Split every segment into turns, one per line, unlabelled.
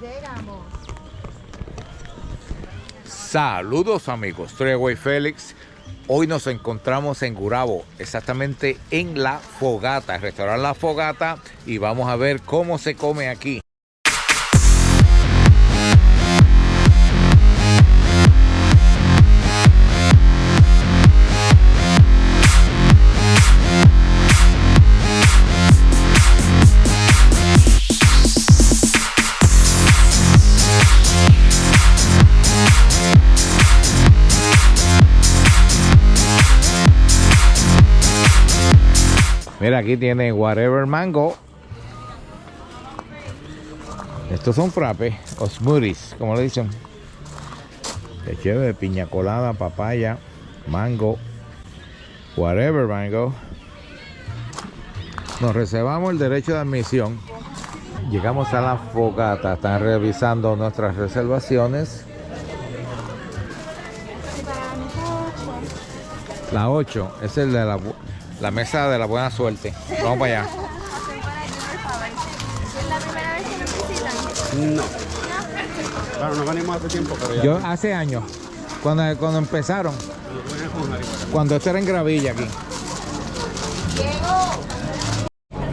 Llegamos.
Saludos amigos, Treyway Félix. Hoy nos encontramos en Gurabo, exactamente en La Fogata, el restaurante La Fogata, y vamos a ver cómo se come aquí. Mira, aquí tiene Whatever Mango. Estos son frappes o smoothies, como le dicen. Qué chévere, piña colada, papaya, mango, Whatever Mango. Nos reservamos el derecho de admisión. Llegamos a La Fogata, están revisando nuestras reservaciones. La 8 es el de la mesa de la buena suerte. Vamos para allá.
¿Es la primera vez que nos visitan?
No. Claro, no venimos hace tiempo, pero ya.
Yo hace años, cuando empezaron, cuando esto era en Gravilla aquí.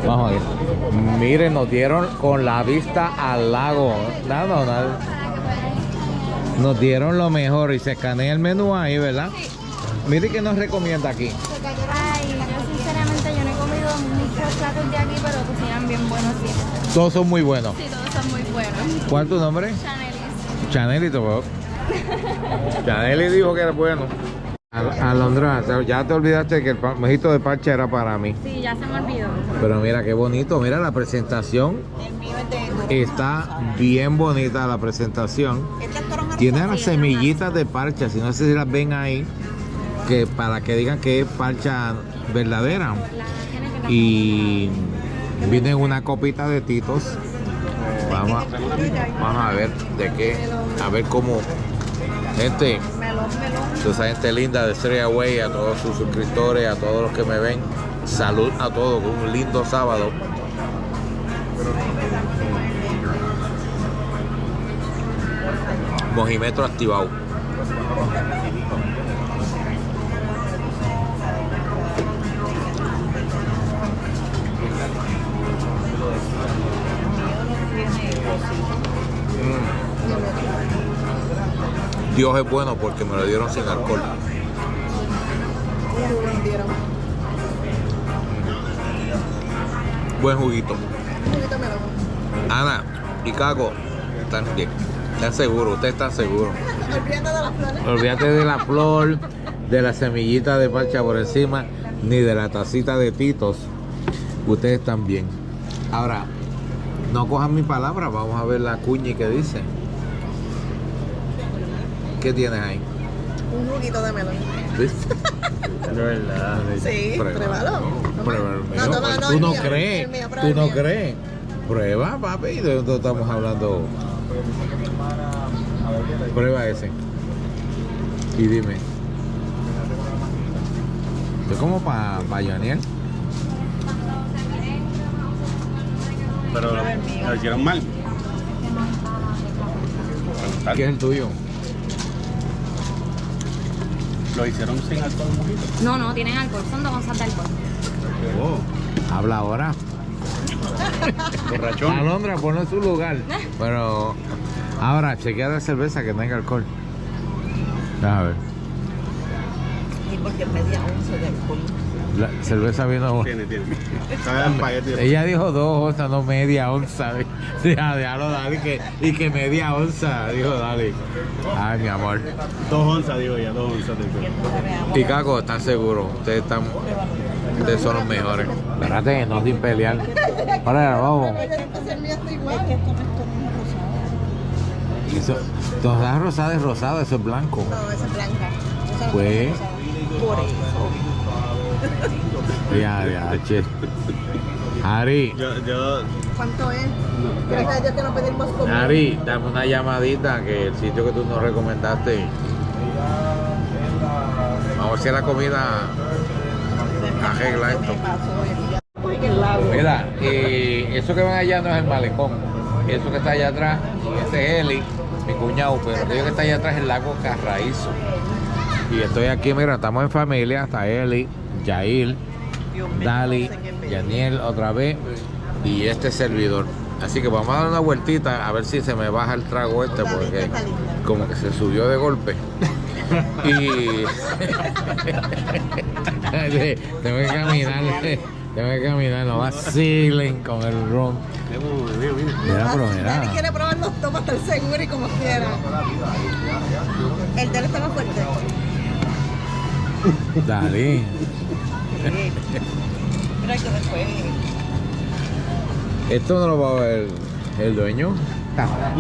Vamos a ver. Miren, nos dieron con la vista al lago. Nada. Nos dieron lo mejor y se escanea el menú ahí, ¿verdad?
Sí.
Mire que nos recomienda aquí.
Ay, yo sinceramente yo no he comido muchos platos de aquí, pero cocinan bien buenos siempre.
Todos son muy buenos.
Sí, todos son muy buenos.
¿Cuál es tu nombre?
Chanelis.
Chanelito. Chaneli dijo que era bueno. Alondra, ya te olvidaste que el mojito de parcha era para mí.
Sí, ya se me olvidó.
Pero mira qué bonito, mira la presentación.
El mío es de...
Está bien bonita la presentación. Tiene las semillitas de parcha, si no sé si las ven ahí, que para que digan que es parcha verdadera. Y viene una copita de Titos. Vamos a ver de qué, a ver cómo. Gente, toda esa gente linda de Treyway, a todos sus suscriptores, a todos los que me ven, salud a todos, un lindo sábado. Mojimetro activado. Dios es bueno porque me lo dieron sin alcohol. Buen juguito. Ana y Caco están bien. ¿Están seguros? ¿Ustedes están seguros? Olvídate de la flor, de la semillita de parcha por encima, ni de la tacita de Titos. Ustedes están bien. Ahora, no cojan mi palabra, vamos a ver la cuña que dice. ¿Qué tienes ahí?
Un juguito de melón.
¿Viste?
De verdad.
Sí, pruébalo.
Pruébalo. Tú no crees. Tú no crees. Prueba, papi. ¿De dónde estamos hablando? Prueba ese. Y dime. ¿Es como para Yaniel?
Pero lo hicieron mal.
¿Qué es el tuyo?
Lo hicieron sin alcohol mojito.
No, tienen alcohol, son 2 onzas de alcohol.
Oh,
Habla ahora.
borrachón.
Alondra, ponlo en su lugar. Pero ahora, chequea la cerveza que tenga alcohol. A ver.
Y porque media onza de alcohol.
La cerveza vino.
Tiene. Sabe al espagueti.
Ella dijo 2 onzas, no media onza. Déjalo, dale, y que media onza, dijo dale. Ay, mi amor.
2 onzas, digo ya, 2 onzas de alcohol.
Y Caco, ¿están seguros? Ustedes son los mejores. Espérate, no sin pelear. Ahora, vamos. Todas rosadas es rosado, eso es blanco.
No, esa es blanca.
Pues,
Por eso.
ya, che. Ari,
Yo
¿Cuánto es? Gracias a Dios que no pedimos comida.
Ari, dame una llamadita que el sitio que tú nos recomendaste. Vamos a ver si la comida arregla esto. Mira, eso que ven allá no es el malecón. eso que está allá atrás, y ese es Eli, mi cuñado, pero aquello que está allá atrás es el lago Carraízo. Y estoy aquí, mira, estamos en familia, está Eli, Yair, Dali, Yaniel otra vez y este servidor. Así que vamos a dar una vueltita a ver si se me baja el trago este, porque como que se subió de golpe. Y tengo que caminar, no vacilen con el ron. Mira, pero mira.
Dani quiere probar los tomas, estar seguro y como quiera. El de él está más fuerte.
Dale.
Mira que después.
Esto no lo va a ver el dueño.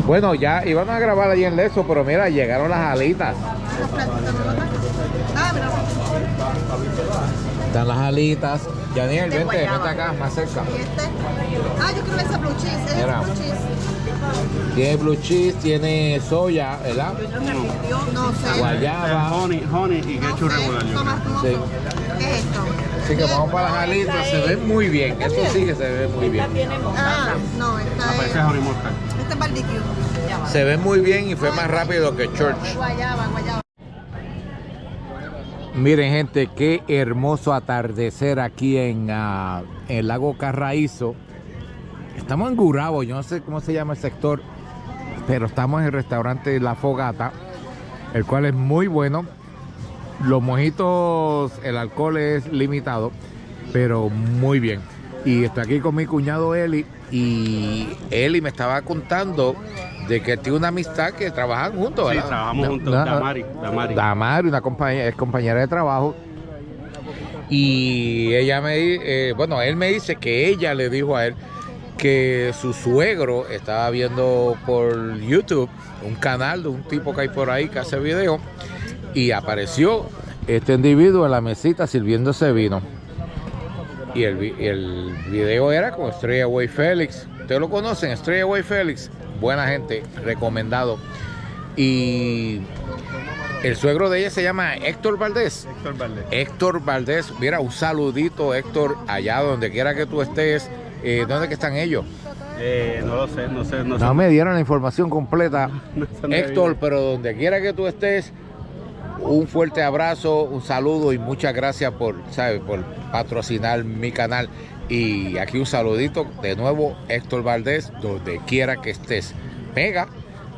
Bueno, ya íbamos a grabar allí en Leso, pero mira, llegaron las alitas.
Los platitos, ¿no? Ah, mira.
Están las alitas. Yaniel,
De
vente
guayaba.
acá, más cerca.
¿Y este? Ah, yo creo que ese blue cheese. Es
Mira.
blue cheese.
Tiene blue cheese, tiene soya, ¿verdad?
No sé.
Guayaba.
Honey y
No
ketchup
sé.
regular. Yo
Toma,
creo.
toma.
Sí.
¿Qué es esto?
Así que vamos para las alitas, se ven muy bien. Eso sí que se ve muy bien.
Ah, no, esta
Ese es
es.
honey mustard.
Este es barbecue. Ya va.
Se ve muy bien y fue más rápido que Church.
Guayaba.
Miren, gente, qué hermoso atardecer aquí en el lago Carraízo. Estamos en Gurabo, yo no sé cómo se llama el sector, pero estamos en el restaurante La Fogata, el cual es muy bueno. Los mojitos, el alcohol es limitado, pero muy bien. Y estoy aquí con mi cuñado Eli, y Eli me estaba contando de que tiene una amistad que trabajan juntos,
Sí,
¿verdad?
trabajamos juntos. Damari.
Damari, una es compañera de trabajo. Y ella él me dice que ella le dijo a él que su suegro estaba viendo por YouTube un canal de un tipo que hay por ahí que hace video, y apareció este individuo en la mesita sirviéndose vino. Y el video era con Estrella Way Félix. Ustedes lo conocen, Estrella Way Félix. Buena gente, recomendado. Y el suegro de ella se llama Héctor Valdés. Héctor Valdés, mira, un saludito, Héctor, allá donde quiera que tú estés. ¿Dónde que están ellos?
No lo sé, no sé.
No me dieron la información completa,
No sé.
Héctor, pero donde quiera que tú estés, un fuerte abrazo, un saludo y muchas gracias por patrocinar mi canal. Y aquí un saludito de nuevo, Héctor Valdés, donde quiera que estés. Pega.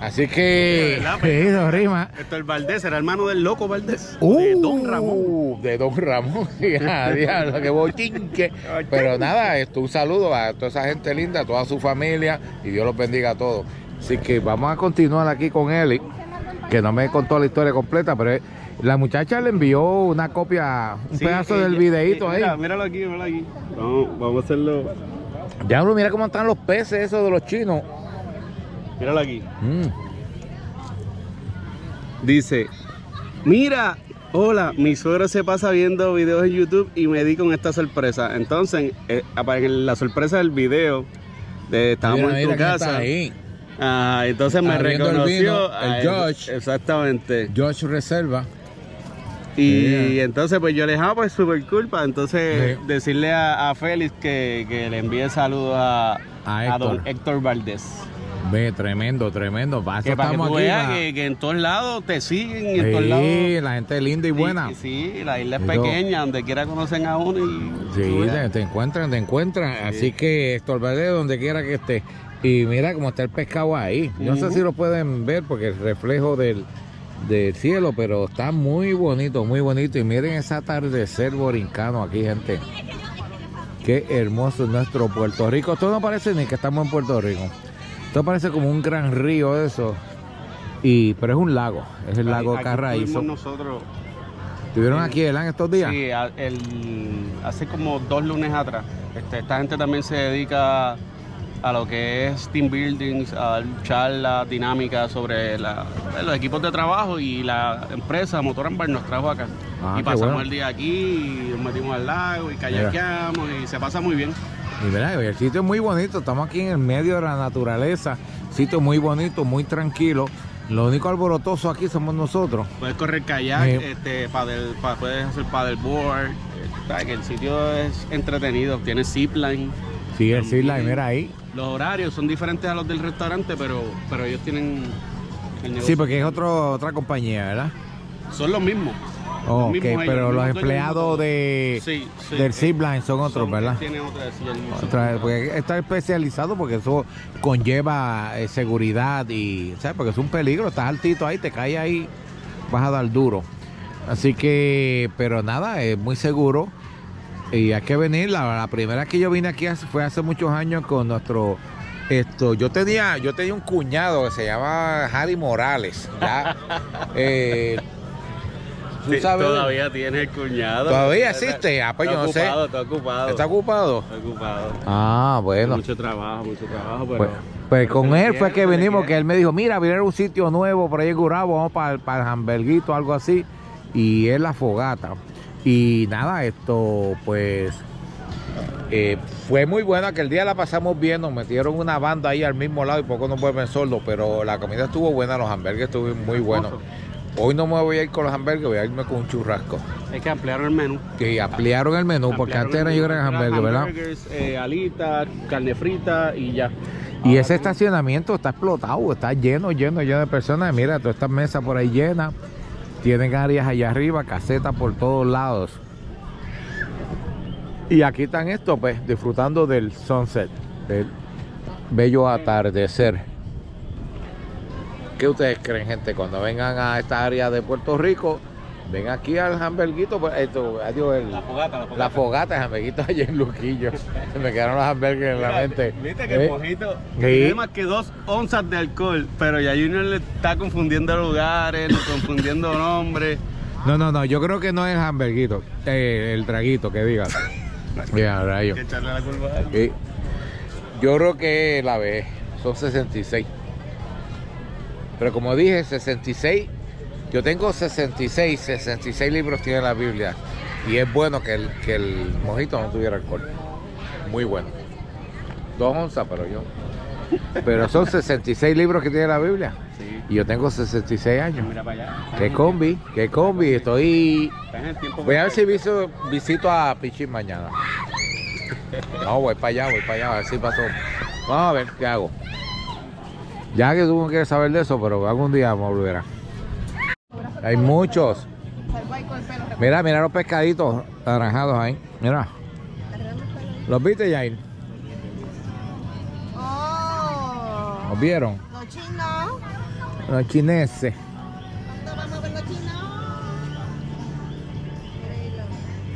Así que,
¿Verdad?
rima.
Héctor Valdés era hermano del loco Valdés. De Don Ramón.
De Don Ramón. Ya, diablo, qué bochinque. Pero nada, un saludo a toda esa gente linda, a toda su familia, y Dios los bendiga a todos. Así que vamos a continuar aquí con Eli, que no me contó la historia completa, pero la muchacha le envió una copia, un pedazo del videíto ahí.
Míralo aquí. Vamos a hacerlo.
Diablo, mira cómo están los peces esos de los chinos.
Míralo aquí. Dice, mira, hola, mi suegro se pasa viendo videos en YouTube y me di con esta sorpresa. Entonces, en la sorpresa del video, estábamos en tu casa.
Ahí.
Entonces me
Abriendo el
reconoció.
vino, el Josh.
Exactamente.
Josh Reserva.
Y entonces pues yo le dije, pues súper culpa. Entonces
Sí.
decirle a Félix que le envíe saludos a don Héctor Valdés.
Ve, tremendo. Para eso
Para que
estamos
tú
aquí.
veas que en todos lados te siguen y en todos lados.
Sí, la gente linda y buena.
Sí, la isla es
Eso.
pequeña, donde quiera conocen a uno y...
Sí, te encuentran. Así que Héctor Valdés, donde quiera que esté. Y mira cómo está el pescado ahí. Yo no sé si lo pueden ver porque el reflejo del cielo, pero está muy bonito, muy bonito. Y miren ese atardecer borincano aquí, gente. Qué hermoso es nuestro Puerto Rico. Esto no parece ni que estamos en Puerto Rico. Esto parece como un gran río eso. Pero es un lago. Es el lago
Aquí
Carraízo.
estuvimos nosotros.
¿Estuvieron aquí, Elan, estos días?
Sí, hace como 2 lunes atrás. Esta gente también se dedica a lo que es team buildings, a dar charlas dinámicas sobre los equipos de trabajo, y la empresa Motorambar nos trajo acá.
Ah,
Y
qué
pasamos
bueno.
el día aquí, y nos metimos al lago y kayakeamos y se pasa muy bien.
Y mira, el sitio es muy bonito. Estamos aquí en el medio de la naturaleza. Sitio muy bonito, muy tranquilo. Lo único alborotoso aquí somos nosotros.
Puedes correr kayak, puedes hacer paddleboard. Que el sitio es entretenido, tiene zipline.
Sí, el Zipline, mira ahí.
Los horarios son diferentes a los del restaurante, pero ellos tienen el negocio.
Sí, porque es otra compañía, ¿verdad?
Son los mismos.
Ok,
mismos ellos,
pero
los
los
mismos
empleados
dueños. Sí,
del Zipline son otros, ¿verdad?
Tienen otra, sí,
Porque está especializado porque eso conlleva seguridad y, ¿sabes? Porque es un peligro, estás altito ahí, te caes ahí, vas a dar duro. Así que, pero nada, es muy seguro y hay que venir. La primera que yo vine aquí fue hace muchos años con nuestro... yo tenía un cuñado que se llama Harry Morales, ¿ya? ¿Tú sabes?
Todavía tiene el cuñado.
¿Todavía existe? Ah, pues yo no sé.
Está ocupado.
¿Está ocupado?
Está ocupado.
Ah, bueno.
Mucho trabajo, pero...
Pues con él fue que venimos, que él me dijo, mira, viene un sitio nuevo por ahí en Gurabo, vamos para el hamburguito, algo así. Y es La Fogata. Y nada, pues... fue muy bueno, aquel día la pasamos bien, nos metieron una banda ahí al mismo lado y poco no vuelven sordos, pero la comida estuvo buena, los hamburgues estuvieron muy buenos. Hoy no me voy a ir con los hamburgues, voy a irme con un churrasco.
Es que ampliaron el menú.
Que ampliaron el menú, porque antes era yo gran hamburgues, ¿verdad?
Alitas, carne frita y ya.
Y ese estacionamiento está explotado, está lleno de personas. Mira, todas estas mesas por ahí llenas. Tienen áreas allá arriba, casetas por todos lados. Y aquí están estos, pues, disfrutando del sunset, del bello atardecer. ¿Qué ustedes creen, gente? Cuando vengan a esta área de Puerto Rico, ven aquí al hamburguito, pues, la fogata, el hamburguito allá en Luquillo. Se me quedaron los hamburgues en la mente.
Viste que el mojito tiene más que 2 onzas de alcohol, pero ya Junior le está confundiendo lugares, confundiendo nombres.
No, yo creo que no es el hamburguito, el traguito, que diga. Mira, rayo.
Hay que echarle la culpa a él.
Yo creo que la ve, son 66. Pero como dije, 66, yo tengo 66 libros tiene la Biblia. Y es bueno que el mojito no tuviera alcohol. Muy bueno. 2 onzas, pero son 66 libros que tiene la Biblia. Sí. Y yo tengo 66 años.
Mira para allá.
Qué combi. Estoy... Voy a ver si visito a Pichín mañana. No, voy para allá, a ver si pasó. Vamos a ver qué hago. Ya que tú no quieres saber de eso, pero algún día vamos a volver a... Hay muchos. Mira los pescaditos anaranjados ahí. Mira. ¿Los viste, Yair?
Oh,
¿Los vieron?
los chinos.
Los chineses.
¿Cuándo vamos a ver los chinos?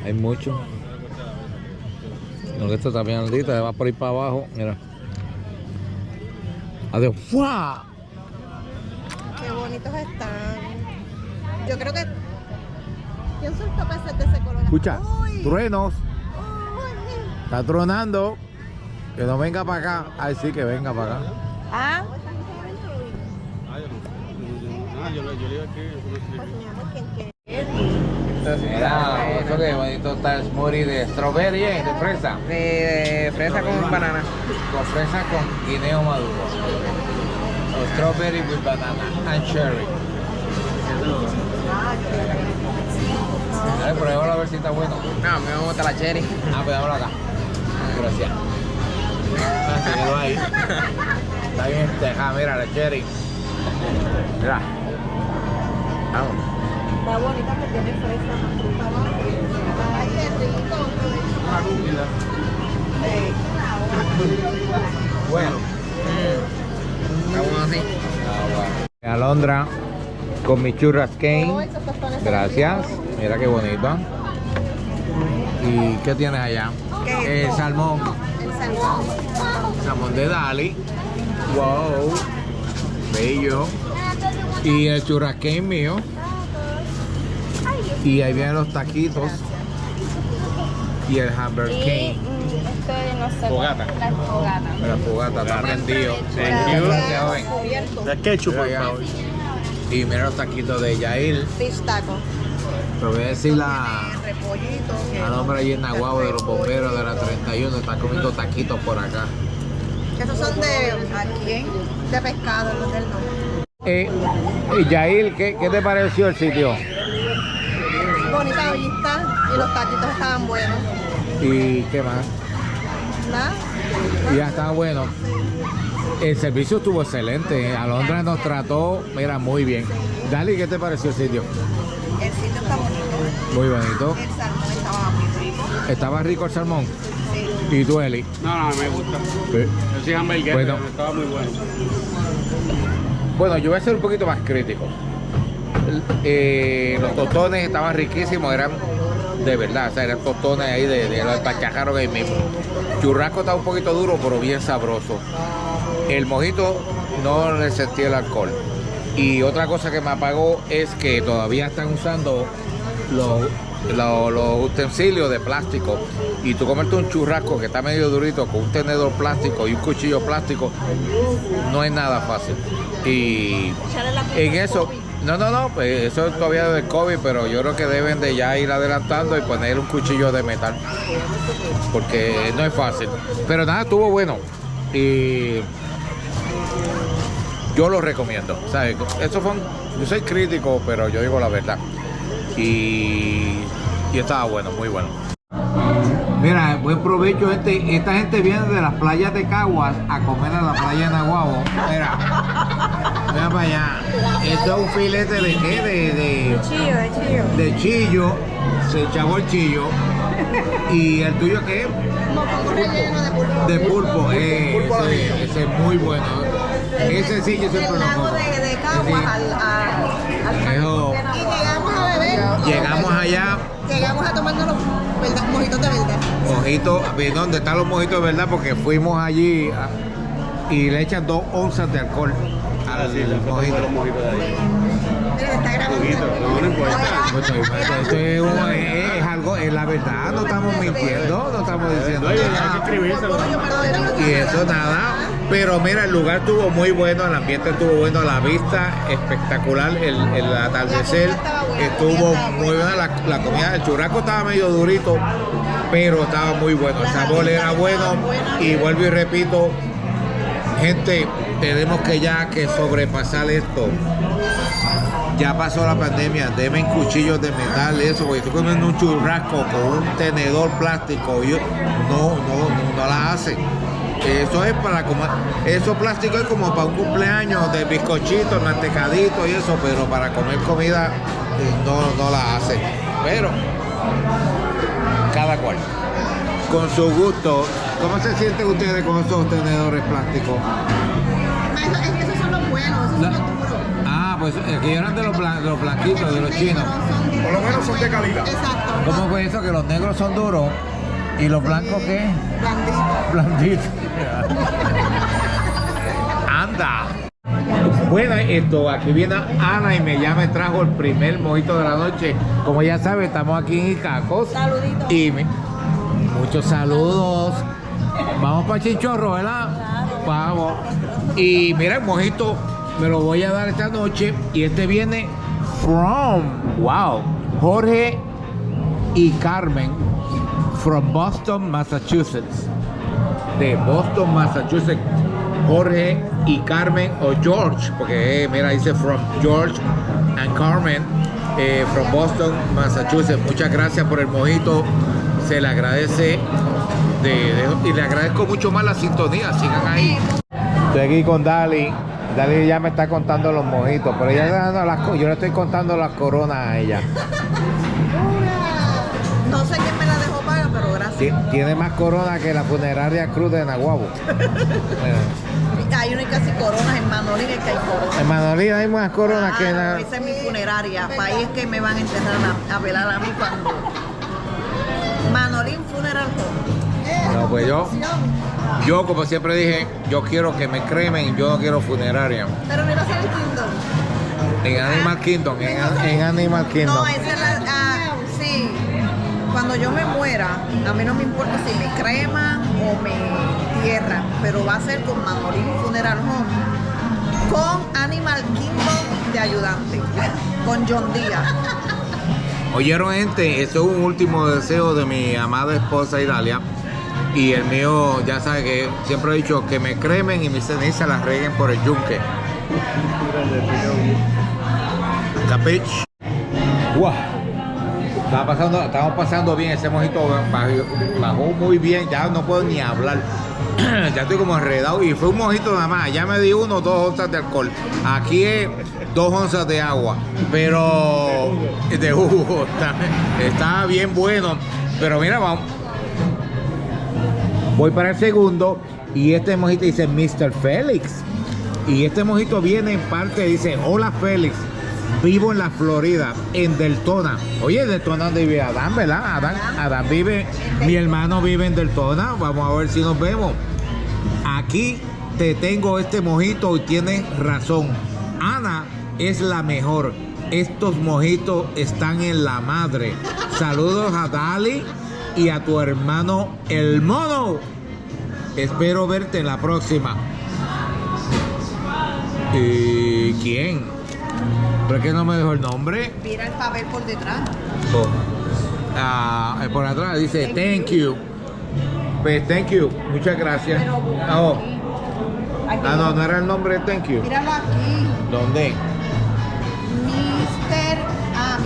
Hay muchos. No, que esto está bien aldito, va por ir para abajo. Mira. Adiós. ¡Fua!
Qué bonitos están. Yo creo que... ¿Quién suelta peces de ese color?
Escucha,
Uy.
truenos.
Uy.
Está tronando. Que no venga para acá. Ay, sí, que venga para acá.
Ah.
Yo le digo aquí.
Mira, eso que bonito está el smoothie de strawberry, de fresa.
De fresa con banana.
Con fresa con guineo maduro. O strawberry with banana and cherry. Dale, pruébalo a ver si está bueno.
No, me gusta la cherry.
Ah, pues dámelo acá. Gracias. Síguelo ahí. Está bien, mira la cherry. Mira. Vamos.
Está bonita que tiene fresa. Ay, qué rico.
Bueno.
Está bueno así.
Alondra con mi churras
Oh,
cane.
esos tostones
Gracias.
son ricos.
Mira qué bonito. ¿Y qué tienes allá?
¿Qué?
Salmón.
El salmón.
Salmón de Dali. Wow. Bello. Y el churras cane mío. Y ahí vienen los taquitos. Y el hamburger cane.
No sé.
Fogata.
La fogata.
La fogata está prendido.
Thank
Joven.
Cubierto.
Da ketchup, por favor.
Y mira los taquitos de Yair.
Fish taco.
Pero voy a decir la...
Repollito.
al hombre allí en Naguabo de los bomberos de la 31 está comiendo taquitos por acá.
Estos son de aquí, de pescado, los del norte.
Yair, ¿qué te pareció el sitio?
Bonita vista y los taquitos estaban buenos.
¿Y qué más?
¿verdad?
Y ya estaba bueno. El servicio estuvo excelente. Alondra nos trató, mira, muy bien. Dali, ¿qué te pareció el sitio?
El sitio está bonito.
Muy bonito.
El salmón estaba muy rico.
¿Estaba rico el salmón?
Sí.
¿Y tú, Eli?
No, me gusta.
Sí.
Yo soy hamburguesa,
Bueno.
estaba muy bueno.
Bueno, yo voy a ser un poquito más crítico. Los tostones estaban riquísimos, eran de verdad, o sea, eran tostones ahí de los pachajaros ahí mismo. Churrasco estaba un poquito duro, pero bien sabroso. El mojito no le sentí el alcohol. Y otra cosa que me apagó es que todavía están usando los utensilios de plástico. Y tú comerte un churrasco que está medio durito con un tenedor plástico y un cuchillo plástico, no es nada fácil. Y en eso, no, pues eso es todavía del COVID, pero yo creo que deben de ya ir adelantando y poner un cuchillo de metal, porque no es fácil. Pero nada, estuvo bueno y yo lo recomiendo, ¿sabes? Yo soy crítico, pero yo digo la verdad. Y estaba bueno, muy bueno. Mira, buen provecho, gente. Esta gente viene de las playas de Caguas a comer a la playa de Naguabo. Mira para allá. Esto es un filete de qué? De chillo. Se echó el chillo. ¿Y el tuyo qué es?
Mofongo relleno de pulpo.
De pulpo. Ese es muy bueno. Ese sí yo siempre
El
lo
lago
como.
de Caguas al
Eso.
Y llegamos a beber.
Llegamos allá.
Llegamos a tomarnos los mojitos de verdad.
Mojitos, ¿dónde están los mojitos de verdad? Porque fuimos allí y le echan 2 onzas de alcohol al mojito.
Los mojitos de ahí.
Mira, está grabando.
No importa.
Esto es algo, es la verdad, no estamos mintiendo, no estamos diciendo
Oye, hay que
nada.
escribírselo.
Y eso nada, pero mira, el lugar estuvo muy bueno, el ambiente estuvo bueno, la vista espectacular, el atardecer estuvo muy buena, la comida, el churrasco estaba medio durito, pero estaba muy bueno, el sabor era bueno y vuelvo y repito, gente, tenemos que ya que sobrepasar esto. Ya pasó la pandemia, deben cuchillos de metal, eso, porque tú comes un churrasco con un tenedor plástico, no la hacen. Eso es para comer, eso plástico es como para un cumpleaños de bizcochitos, mantecaditos y eso, pero para comer comida no la hacen. Pero cada cual, con su gusto. ¿Cómo se sienten ustedes con esos tenedores plásticos?
Es que esos son los buenos, esos son los duros.
Ah, pues que eran de los blanquitos, de los chinos.
Por lo menos son de calidad. Exacto.
¿Cómo fue eso? Que los negros son duros y los blancos ¿qué? Blanditos. Anda. Bueno, aquí viene Ana y me trajo el primer mojito de la noche. Como ya saben, estamos aquí en Icacos.
Saluditos.
Y muchos saludos. Vamos para Chinchorro, ¿verdad? Vamos. Y mira, el mojito me lo voy a dar esta noche. Y este viene Jorge y Carmen, from Boston, Massachusetts. De Boston, Massachusetts. Jorge y Carmen, o George, porque mira, dice from George and Carmen, from Boston, Massachusetts. Muchas gracias por el mojito. Se le agradece y le agradezco mucho más la sintonía. Sigan ahí. Estoy aquí con Dali. Dali ya me está contando los mojitos, pero ella está dando yo le estoy contando las coronas a ella.
No sé quién me la dejó paga, pero gracias.
Tiene más coronas que la funeraria Cruz de Naguabo.
Hay casi coronas en Manolín, es que hay coronas.
En Manolín hay más coronas que en la...
Esa es mi funeraria. Para ahí es que me van a enterrar a velar a mí cuando... Manolín Funeral Home.
No, pues yo como siempre dije, yo quiero que me cremen, yo no quiero funeraria.
Pero no iba a ser el Kingdom.
En Animal Kingdom, en Animal Kingdom.
No, esa es la... sí. Cuando yo me muera, a mí no me importa si me creman o me tierran, pero va a ser con Manolín Funeral Home, con Animal Kingdom de ayudante, con John Díaz.
Oyeron, gente, eso es un último deseo de mi amada esposa Idalia. Y el mío, ya sabe que siempre he dicho que me cremen y mis cenizas las reguen por el yunque. Capich. Wow. Estamos pasando bien, ese mojito bajó muy bien, ya no puedo ni hablar. Ya estoy como enredado y fue un mojito nada más. Ya me di 1 o 2 onzas de alcohol. Aquí es 2 onzas de agua, pero de jugo. Está bien bueno. Pero mira, vamos. Voy para el segundo y este mojito dice Mr. Félix. Y este mojito viene en parte, dice: hola Félix, vivo en la Florida, en Deltona. Oye, en Deltona donde vive Adán, ¿verdad? Adán vive, mi hermano vive en Deltona. Vamos a ver si nos vemos. Aquí te tengo este mojito y tienes razón. Ana es la mejor. Estos mojitos están en la madre. Saludos a Dali y a tu hermano el mono. Espero verte en la próxima. ¿Quién? ¿Por qué no me dejó el nombre?
Mira el papel por detrás.
Por atrás dice thank you. Pues thank you, muchas gracias.
Pero
Oh.
aquí.
No era el nombre de thank you.
Míralo aquí.
¿Dónde?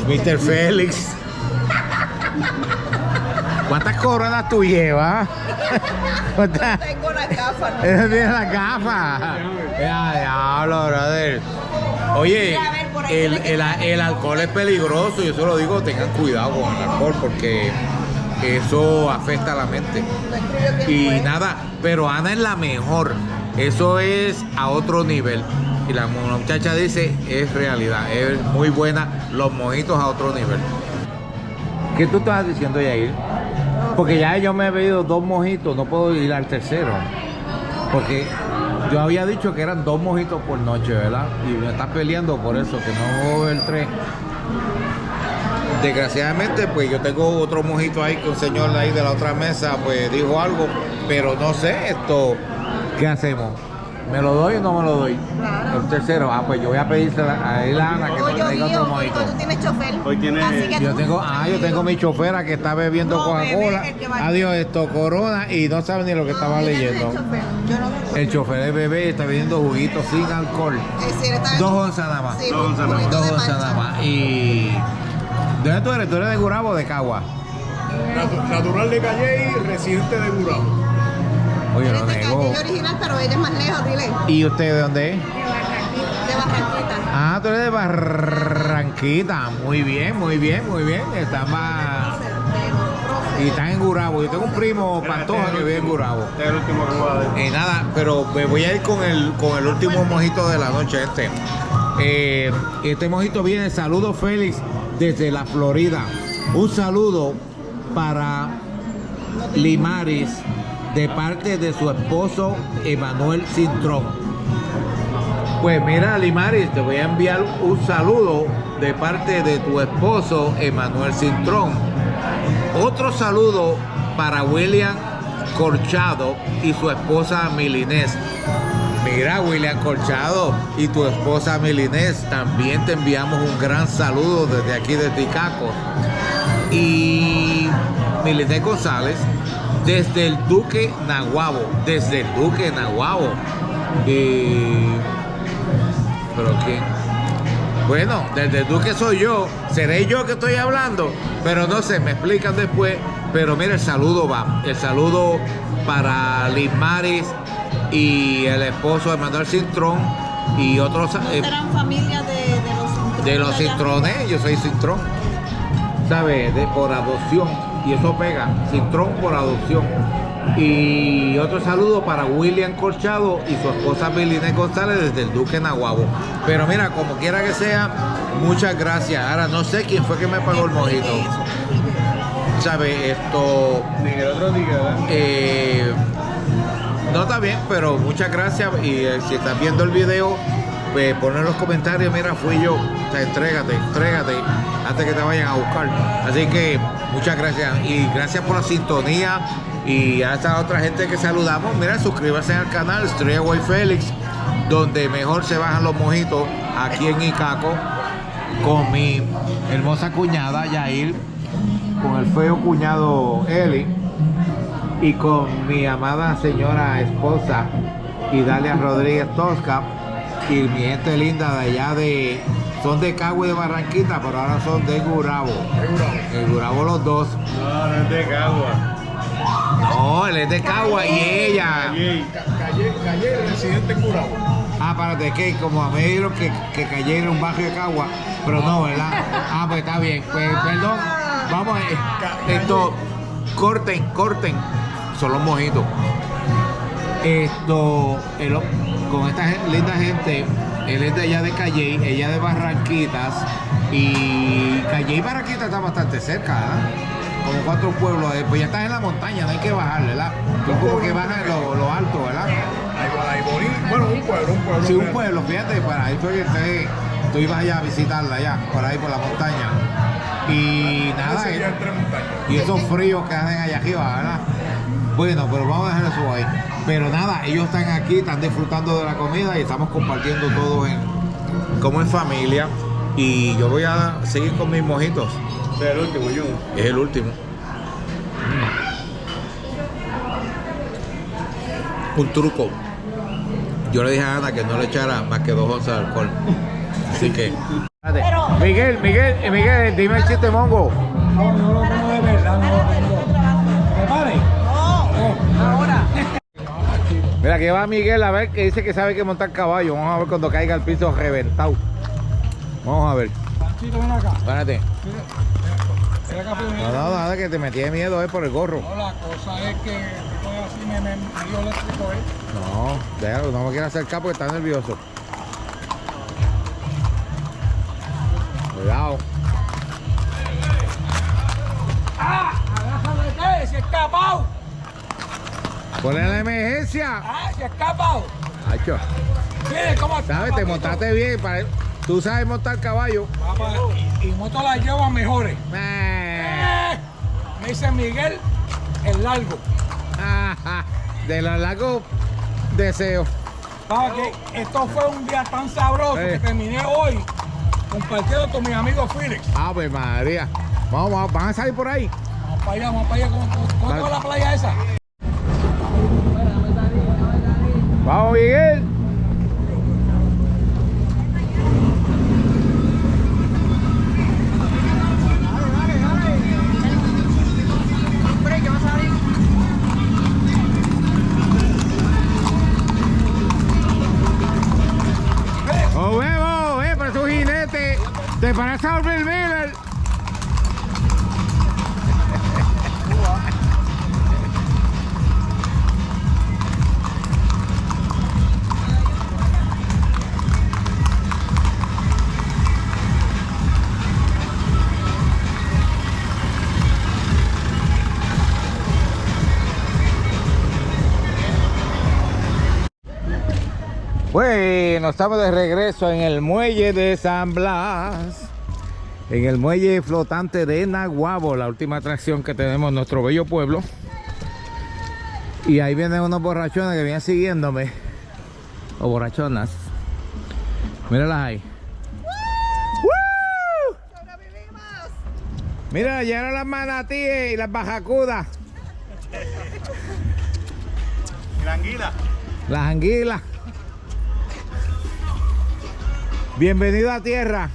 Mr.
Mr. Félix. ¿Cuántas coronas tú llevas? ¿Cuántas?
Tengo las gafas. ¿no?
Esa tiene las gafas. Ya, diablo, brother. Oye,
Mira, a ver, por ahí tiene que
el alcohol es peligroso. Yo se lo digo, tengan cuidado con el alcohol porque eso afecta a la mente.
No escribió quién
Y
fue.
nada, pero Ana es la mejor. Eso es a otro nivel. Y la muchacha dice, es realidad, es muy buena. Los mojitos a otro nivel. ¿Qué tú estabas diciendo, Yair? Porque ya yo me he bebido 2 mojitos, no puedo ir al tercero. Porque yo había dicho que eran 2 mojitos por noche, ¿verdad? Y me estás peleando por eso, que no voy a beber 3. Desgraciadamente, pues yo tengo otro mojito ahí que un señor ahí de la otra mesa, pues dijo algo, pero no sé esto. ¿Qué hacemos? ¿Me lo doy o no me lo doy?
Claro.
El tercero, pues yo voy a pedírsela a él, Ana, que me
Oye,
traiga otro
Guío,
mojito.
tú tienes chofer.
Hoy tiene-
Así que
Yo
tú-
tengo mi chofera que está bebiendo
No,
Coca-Cola.
bebé, el que va-
Adiós, esto, Corona, y no sabe ni lo que estaba
No, él es
leyendo.
el chofer. Yo no soy
El chofer es bebé, está bebiendo juguito sin alcohol.
Sí, él está-
2 onzas nada más.
Sí,
2 onzas
un
nada más.
poquito
2
de
onzas
mancha.
nada más. Y ¿dónde tú eres? ¿Tú eres de Gurabo o de Cagua?
Natural de Calle y residente de Gurabo.
Oye,
Él
lo
es de
negó.
Calle original, pero ella es más lejos, dile.
¿Y usted de dónde es?
De Barranquita.
Ah, tú eres de Barranquita. Muy bien, muy bien, muy bien. Está más. Y están en Gurabo. Yo tengo un primo Pantoja que vive en Gurabo.
Este es el último que voy a decir.
Nada, pero me voy a ir con el último mojito de la noche este mojito viene, saludos Félix desde la Florida. Un saludo para Limaris de parte de su esposo Emanuel Cintrón. Pues mira, Limaris, te voy a enviar un saludo de parte de tu esposo Emanuel Cintrón. Otro saludo para William Corchado y su esposa Milinés. Mira, William Corchado y tu esposa Milinés, también te enviamos un gran saludo desde aquí de Ticaco. Y Milinés González, desde el Duque Naguabo, desde el Duque Naguabo. ¿Pero quién? Bueno, desde el Duque soy yo, seré yo que estoy hablando, pero no sé, me explican después. Pero mira, el saludo va, el saludo para Liz Maris y el esposo de Manuel Cintrón y otros
Serán familia
de los Cintrones. Yo soy Cintrón, ¿sabes? Por adopción, y eso pega, Cintrón por adopción. Y otro saludo para William Corchado y su esposa Milinés González desde el Duque Naguabo. Pero mira, como quiera que sea, muchas gracias. Ahora no sé quién fue que me pagó el mojito. ¿Sabes? Esto
Ni el otro día, ¿verdad?
no está bien, pero muchas gracias. Y si estás viendo el video, pues pon en los comentarios, mira, fui yo. O sea, entrégate antes que te vayan a buscar. Así que muchas gracias. Y gracias por la sintonía. Y a esta otra gente que saludamos, mira, suscríbase al canal Estrella White Félix, donde mejor se bajan los mojitos aquí en Icaco, con mi hermosa cuñada Yair, con el feo cuñado Eli y con mi amada señora esposa Idalia Rodríguez Tosca. y mi gente linda de allá son de Cagua y de Barranquita, pero ahora son de Gurabo. De Gurabo los dos.
No, no es de Cagua.
No, él es de Cagua y ella.
Calle residente en Curabo.
Ah, párate, que como a mí me dijeron que Calle era un barrio de Cagua, pero no, ¿verdad? Ah, pues está bien. Pues perdón. Vamos a esto. Corten. Son los mojitos. Con esta linda gente, él es de allá de Calle, ella de Barranquitas. Y Calle y Barranquitas está bastante cerca, ¿verdad? Como 4 pueblos, pues ya estás en la montaña, no hay que bajar, ¿verdad? Tú como que bajas en lo alto, ¿verdad?
Ahí bonito. Bueno, un pueblo.
Sí, un pueblo, fíjate, para ahí fue que tú ibas allá a visitarla allá, por ahí por la montaña. Y nada, y esos fríos que hacen allá arriba, ¿verdad? Bueno, pero vamos a dejar eso ahí. Pero nada, ellos están aquí, están disfrutando de la comida y estamos compartiendo todo como en familia. Y yo voy a seguir con mis mojitos.
Es el último, yo.
Es el último. Un truco. Yo le dije a Ana que no le echara más que 2 onzas de alcohol. Así que. Miguel, dime el chiste mongo.
No lo tengo de verdad, no lo tengo. ¿Prepare?
No, ahora.
Mira, que va Miguel a ver, que dice que sabe que montar caballo. Vamos a ver cuando caiga al piso reventado. Vamos a ver.
Panchito, ven acá.
Espérate.
Ven acá primero.
No, nada, que te metí de miedo por el gorro.
No, la cosa es que estoy así, me dio eléctrico,
No, déjalo, no me quiero acercar porque está nervioso. Cuidado.
¡Ah! ¡Agárrame qué! ¡Se ha escapado!
Ponle la emergencia.
¡Ah! ¡Se ha escapado!
Hacho,
Mire cómo está.
¿sabes? Te montaste bien. Tú sabes montar caballo.
Papá, y moto las lleva mejores. Me dice Miguel, el largo.
De los largos deseos.
Para que esto fue un día tan sabroso que terminé hoy compartiendo con mis amigos Felix.
Ave María. Vamos, van a salir por ahí.
Vamos para allá. ¿Cómo
Dale.
va la playa esa?
Vamos, Miguel. ¡Oh, huevo! ¡Pero es un jinete! ¡Te parece a Bill Miller! Bueno, estamos de regreso en el muelle de San Blas, en el muelle flotante de Naguabo, la última atracción que tenemos en nuestro bello pueblo. Y ahí vienen unos borrachones que vienen siguiéndome, o borrachonas. Míralas ahí. ¡Woo! Mira, llegaron las manatíes y las bajacudas.
¿Y la anguila?
Las anguilas. Bienvenido a tierra.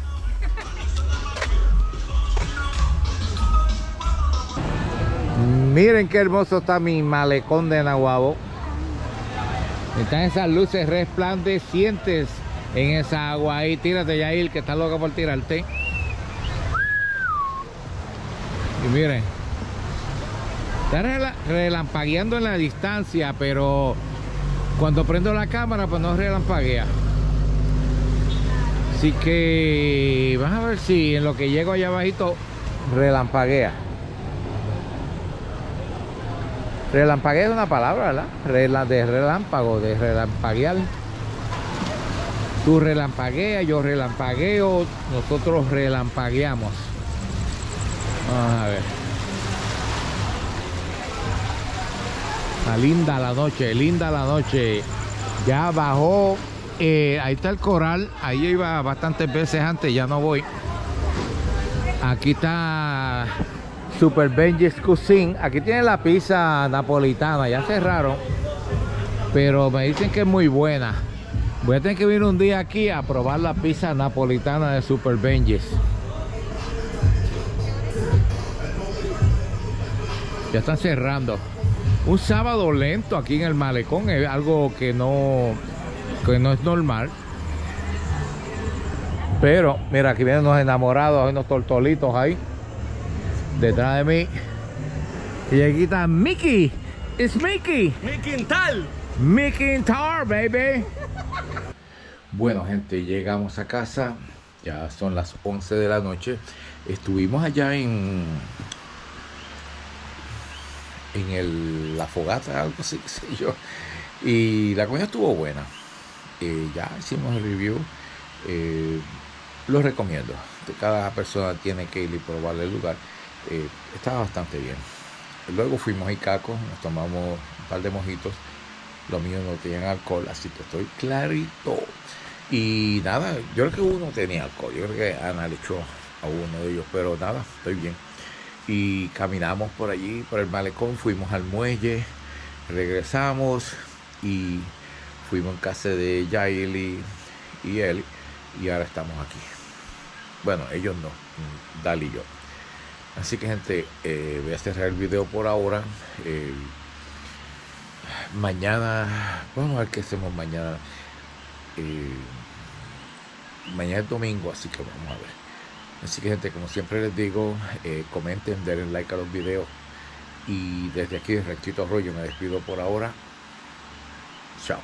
Miren qué hermoso está mi malecón de Naguabo. Están esas luces resplandecientes en esa agua ahí. Tírate, Yair, que está loca por tirarte. Y miren, está relampagueando en la distancia, pero cuando prendo la cámara pues no relampaguea. Así que vamos a ver si en lo que llego allá abajito relampaguea. Relampaguea es una palabra, ¿verdad? De relámpago, de relampaguear. Tú relampagueas, yo relampagueo, nosotros relampagueamos. Vamos a ver. Está linda la noche, linda la noche. Ya bajó. Ahí está el coral. Ahí yo iba bastantes veces antes, ya no voy. Aquí está Super Benji's Cuisine. Aquí tiene la pizza napolitana. Ya cerraron, pero me dicen que es muy buena. Voy a tener que venir un día aquí a probar la pizza napolitana de Super Benji's. Ya están cerrando. Un sábado lento aquí en el malecón es algo que no es normal. Pero mira, aquí vienen unos enamorados, hay unos tortolitos ahí detrás de mí. Y aquí está Mickey. It's Mickey.
¡Mi tal!
Mickey and Tar, baby. Bueno, gente, llegamos a casa. Ya son las 11 de la noche. Estuvimos allá en la fogata, algo así, qué sé yo. Y la comida estuvo buena. Ya hicimos el review. Lo recomiendo. Cada persona tiene que ir y probar el lugar. Estaba bastante bien. Luego fuimos a Icaco, nos tomamos un par de mojitos. Los míos no tenían alcohol, así que estoy clarito. Y nada, yo creo que uno tenía alcohol. Yo creo que Ana le echó a uno de ellos, pero nada, estoy bien. Y caminamos por allí, por el malecón, fuimos al muelle, regresamos y fuimos en casa de Yaeli y él, y ahora estamos aquí. Bueno, ellos no, Dali y yo. Así que, gente, voy a cerrar el video por ahora. Mañana, vamos a ver qué hacemos mañana. Mañana es domingo, así que vamos a ver. Así que, gente, como siempre les digo, comenten, denle like a los videos. Y desde aquí, de Ranchito Arroyo, me despido por ahora. Chao.